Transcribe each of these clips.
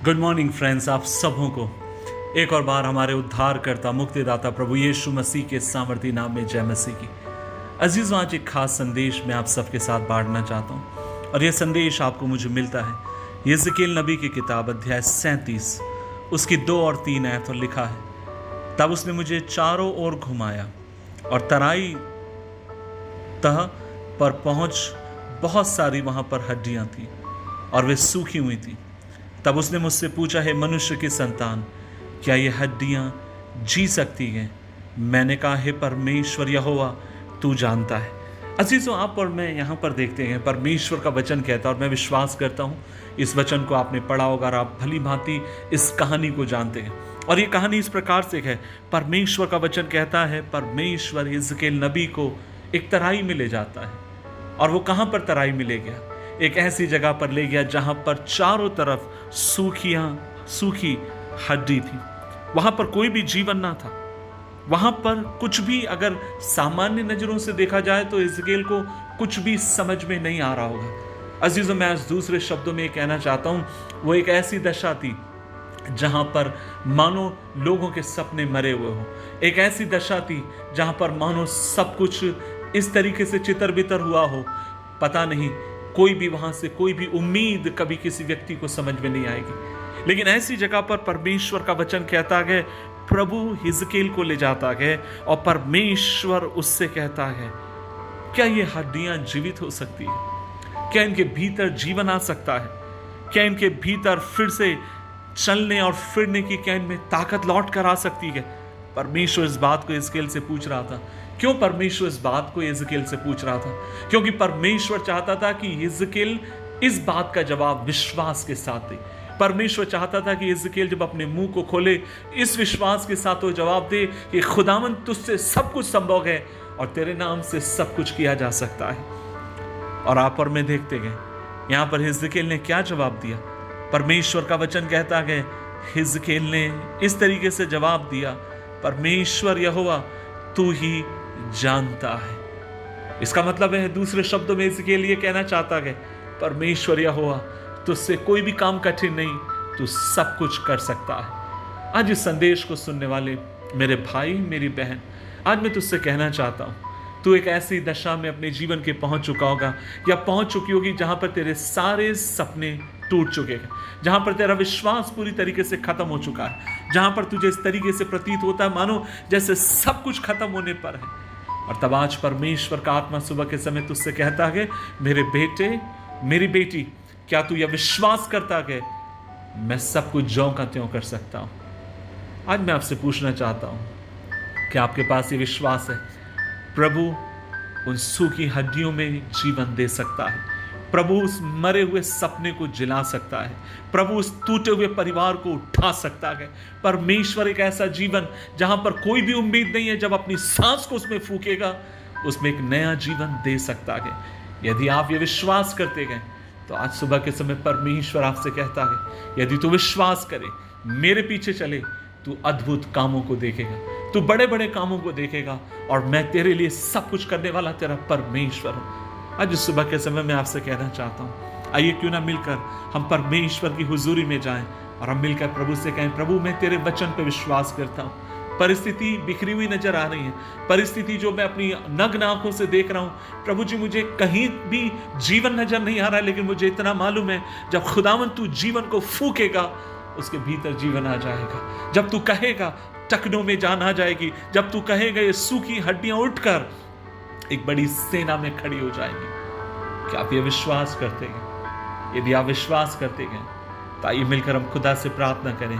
Good morning friends, आप सबों को एक और बार हमारे उद्धारकर्ता मुक्तिदाता प्रभु यीशु मसीह के सामर्थी नाम में जय मसीह की। अजीज़ों, आज एक खास संदेश मैं आप सबके साथ बांटना चाहता हूँ और यह संदेश आपको मुझे मिलता है यिजकेल नबी की किताब अध्याय 37 उसकी 2 और 3 आयत पर लिखा है। तब उसने मुझे चारों ओर घुमाया और तराई तह पर पहुँच बहुत सारी वहाँ पर हड्डियाँ थीं और वे सूखी हुई थीं। तब उसने मुझसे पूछा, है मनुष्य की संतान, क्या ये हड्डियाँ जी सकती हैं? मैंने कहा, है परमेश्वर यहोवा तू जानता है। अजीजों, आप और मैं यहाँ पर देखते हैं परमेश्वर का वचन कहता है और मैं विश्वास करता हूँ इस वचन को आपने पढ़ा होगा और आप भली भांति इस कहानी को जानते हैं। और ये कहानी इस प्रकार से है, परमेश्वर का वचन कहता है परमेश्वर यिजकेल नबी को एक तराई में ले जाता है। और वो कहाँ पर तराई में ले गया? एक ऐसी जगह पर ले गया जहां पर चारों तरफ सूखी हड्डी थी। वहां पर कोई भी जीवन ना था। वहां पर कुछ भी, अगर सामान्य नजरों से देखा जाए तो यिजकेल को कुछ भी समझ में नहीं आ रहा होगा। अजीजों, मैं आज दूसरे शब्दों में कहना चाहता हूं, वो एक ऐसी दशा थी जहां पर मानो लोगों के सपने मरे हुए हो। एक ऐसी दशा थी जहां पर मानो सब कुछ इस तरीके से चितर बितर हुआ हो, पता नहीं कोई भी वहां से कोई भी उम्मीद कभी किसी व्यक्ति को समझ में नहीं आएगी। लेकिन ऐसी जगह पर परमेश्वर का वचन कहता है, प्रभु यिजकेल को ले जाता है और परमेश्वर उससे कहता है, क्या ये हड्डियां जीवित हो सकती है? क्या इनके भीतर जीवन आ सकता है? क्या इनके भीतर फिर से चलने और फिरने की, क्या इनमें ताकत लौट कर आ सकती है? परमेश्वर इस बात को यिजकेल से पूछ रहा था। क्यों परमेश्वर इस बात को यिजकेल से पूछ रहा था? क्योंकि परमेश्वर चाहता था कि यिजकेल इस बात का जवाब विश्वास के साथ दे। परमेश्वर चाहता था कि यिजकेल जब अपने मुंह को खोले, इस विश्वास के साथ वो जवाब दे कि खुदावंद तुझसे सब कुछ संभव है और तेरे नाम से सब कुछ किया जा सकता है। और आप और मैं देखते गए यहां पर यिजकेल ने क्या जवाब दिया। परमेश्वर का वचन कहता है, यिजकेल ने इस तरीके से जवाब दिया, परमेश्वर यहोवा तू ही जानता है। इसका मतलब है, दूसरे शब्दों में यिजकेल ये कहना चाहता है, परमेश्वर यहोवा तुझसे कोई भी काम कठिन नहीं, तू सब कुछ कर सकता है। आज इस संदेश को सुनने वाले मेरे भाई, मेरी बहन, आज मैं तुझसे कहना चाहता हूं, तू एक ऐसी दशा में अपने जीवन के पहुंच चुका होगा या पहुंच चुकी होगी जहां पर तेरे सारे सपने टूट चुके हैं, जहां पर तेरा विश्वास पूरी तरीके से खत्म हो चुका है, जहां पर तुझे इस तरीके से प्रतीत होता है मानो जैसे सब कुछ खत्म होने पर है। और तब आज परमेश्वर का आत्मा सुबह के समय तुझसे कहता है, मेरे बेटे, मेरी बेटी, क्या तू यह विश्वास करता है मैं सब कुछ ज्यों का त्यों कर सकता हूं? आज मैं आपसे पूछना चाहता हूं, क्या आपके पास ये विश्वास है? प्रभु उन सूखी हड्डियों में जीवन दे सकता है। प्रभु उस मरे हुए सपने को जिला सकता है। प्रभु उस टूटे हुए परिवार को उठा सकता है। परमेश्वर एक ऐसा जीवन जहां पर कोई भी उम्मीद नहीं है, जब अपनी सांस को उसमें फूकेगा उसमें एक नया जीवन दे सकता है। यदि आप ये विश्वास करते गए तो आज सुबह के समय परमेश्वर आपसे कहता है, यदि तू विश्वास करे, मेरे पीछे चले, तू अद्भुत कामों को देखेगा, तू बड़े बड़े कामों को देखेगा और मैं तेरे लिए सब कुछ करने वाला तेरा परमेश्वर हूं। आज सुबह के समय में आपसे कहना चाहता हूं, आइए क्यों ना मिलकर हम परमेश्वर की हुजूरी में जाएं और हम मिलकर प्रभु से कहें, प्रभु मैं तेरे वचन पे विश्वास करता हूं। परिस्थिति बिखरी हुई नजर आ रही है, परिस्थिति जो मैं अपनी नग्न आंखों से देख रहा हूं, प्रभु जी मुझे कहीं भी जीवन नजर नहीं आ रहा है, लेकिन मुझे इतना मालूम है जब खुदावंद तू जीवन को फूकेगा उसके भीतर जीवन आ जाएगा। जब तू कहेगा टखनों में जान आ जाएगी। जब तू कहेगा ये सूखी हड्डियां उठकर एक बड़ी सेना में खड़ी हो जाएंगी। क्या आप ये विश्वास करते हैं? यदि आप विश्वास करते हैं तो आइए मिलकर हम खुदा से प्रार्थना करें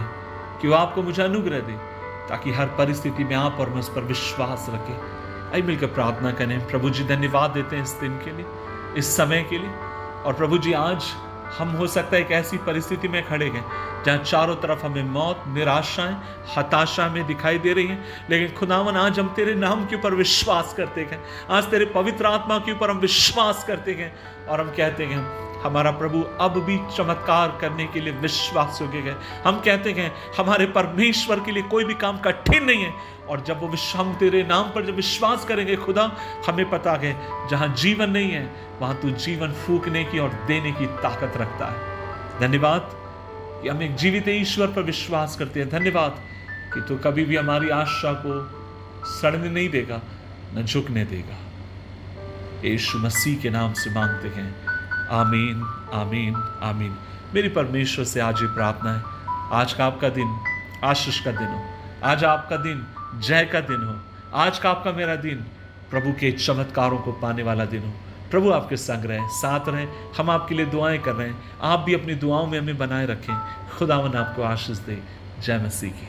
कि वो आपको मुझे अनुग्रह दे, ताकि हर परिस्थिति में आप और मैं उस पर विश्वास रखें। आइए मिलकर प्रार्थना करें। प्रभु जी धन्यवाद देते हैं इस दिन के लिए, इस समय के लिए। और प्रभु जी आज हम हो सकता है एक ऐसी परिस्थिति में खड़े हैं जहां चारों तरफ हमें मौत, निराशाएं, हताशा में दिखाई दे रही हैं, लेकिन खुदावन आज हम तेरे नाम के ऊपर विश्वास करते हैं। आज तेरे पवित्र आत्मा के ऊपर हम विश्वास करते हैं और हम कहते हैं हमारा प्रभु अब भी चमत्कार करने के लिए विश्वास योग्य है। हम कहते हैं हमारे परमेश्वर के लिए कोई भी काम कठिन नहीं है। और जब वो हम तेरे नाम पर जब विश्वास करेंगे खुदा, हमें पता है जहां जीवन नहीं है वहां तू जीवन फूकने की और देने की ताकत रखता है। धन्यवाद कि हम एक जीवित ईश्वर पर विश्वास करते हैं। धन्यवाद कि तू कभी भी हमारी आशा को सड़ने नहीं देगा, न झुकने देगा। यीशु मसीह के नाम से मांगते हैं, आमीन, आमीन, आमीन। मेरी परमेश्वर से आज ये प्रार्थना है, आज का आपका दिन आशीष का दिन हो, आज आपका दिन जय का दिन हो, आज का आपका मेरा दिन प्रभु के चमत्कारों को पाने वाला दिन हो। प्रभु आपके संग रहें, साथ रहें। हम आपके लिए दुआएं कर रहे हैं, आप भी अपनी दुआओं में हमें बनाए रखें। खुदावन आपको आशीष दे। जय मसीह की।